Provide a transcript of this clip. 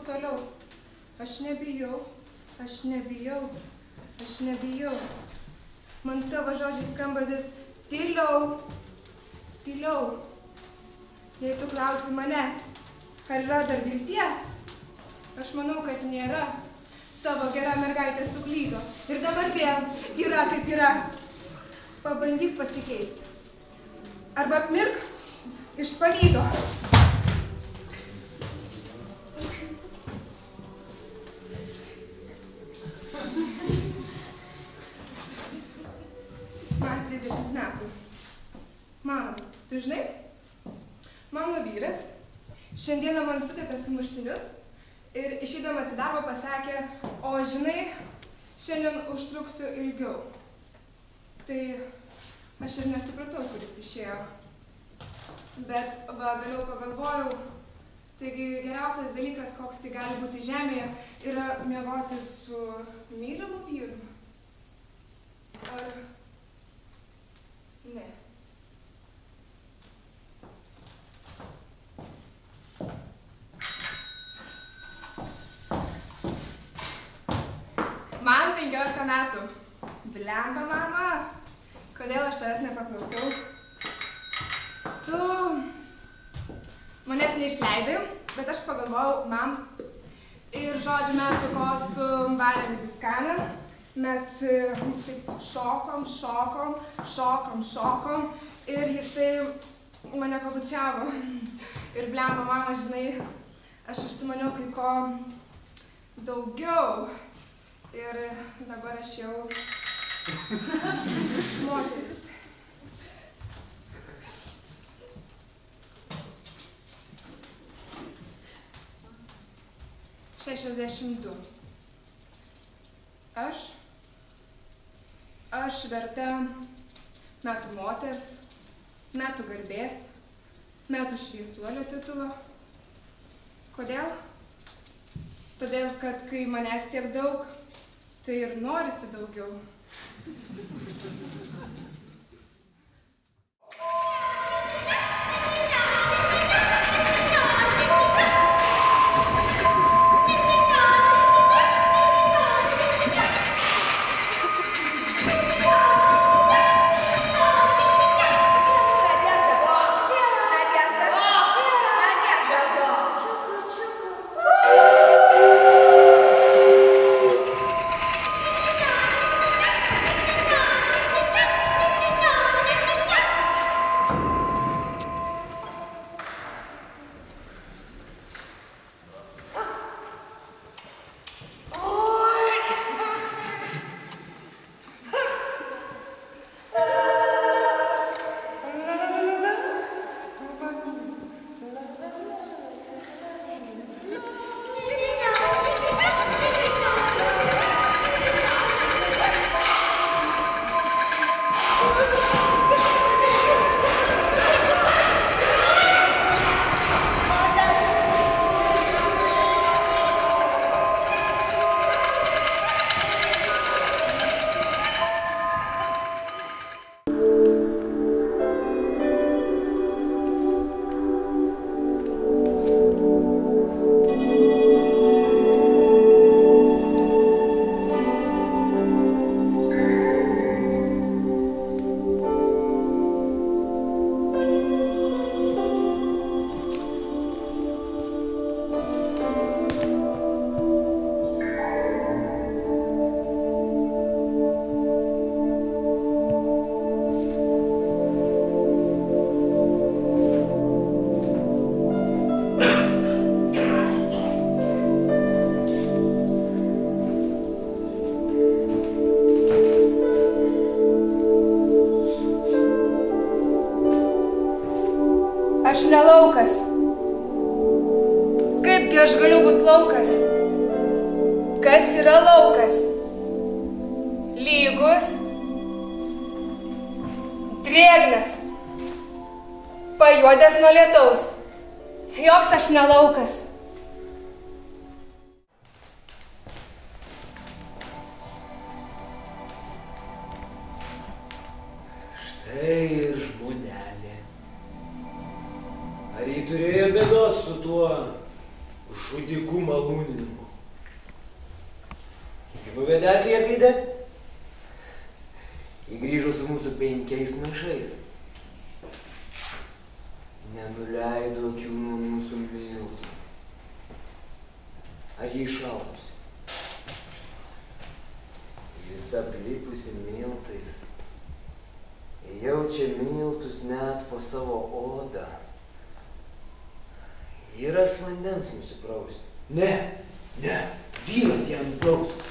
toliau. Aš nebijau, aš nebijau, aš nebijau. Man tavo žodžiai skamba vis tyliau, tyliau. Jei tu klausi manęs, ar yra dar vilties, aš manau, kad nėra. Tavo gera mergaitė suklydo. Ir dabar vėl yra kaip yra. Pabandyk pasikeisti. Arba apmirk iš pavydo. Man 30 metų. Mama, tu žinai, mano vyras šiandieną man sutepė sumuštinius ir išeidamas į darbą pasakė, o žinai, šiandien užtruksiu ilgiau. Tai aš ir nesupratau, kuris išėjo. Bet vėliau pagalvojau, taigi geriausias dalykas, koks tai gali būti žemėje, yra miegoti su mylimu vyru. Ar ne? Man 15 metų. Blemba, mama. Kodėl aš tavęs nepaklausiau? Tu manęs neišleidai, bet aš pagalvojau, mam. Ir žodžiu, mes su Kostu varėm į diskaną. Mes taip šokom, šokom, šokom, šokom. Ir jisai mane pabučiavo. Ir blemba, mama, žinai, aš užsimaniau kai ko daugiau. Ir dabar aš jau moteris. $62. Aš verta metų moters, metų garbės, metų šviesuolio titulo. Kodėl? Todėl, kad kai manęs tiek daug, tai ir norisi daugiau. Aš ne laukas. Kaipgi aš galiu būti laukas? Kas yra laukas? Lygus, drėgnas, pajuodęs nuo lietaus. Joks aš ne laukas. Štai ir žmonelė. Ar jį turėjo bėdos su tuo žudikų malūnininku. Kaip nuvedė atlieklydė, ji grįžo su mūsų 5 maišais. Nenuleido akių nuo mūsų miltų. Ar jį išalpusi? Visa aplipusi miltais. Jaučia miltus net po savo odą. Vyras vandens nusiprausti. Ne, vyras ją nupraus.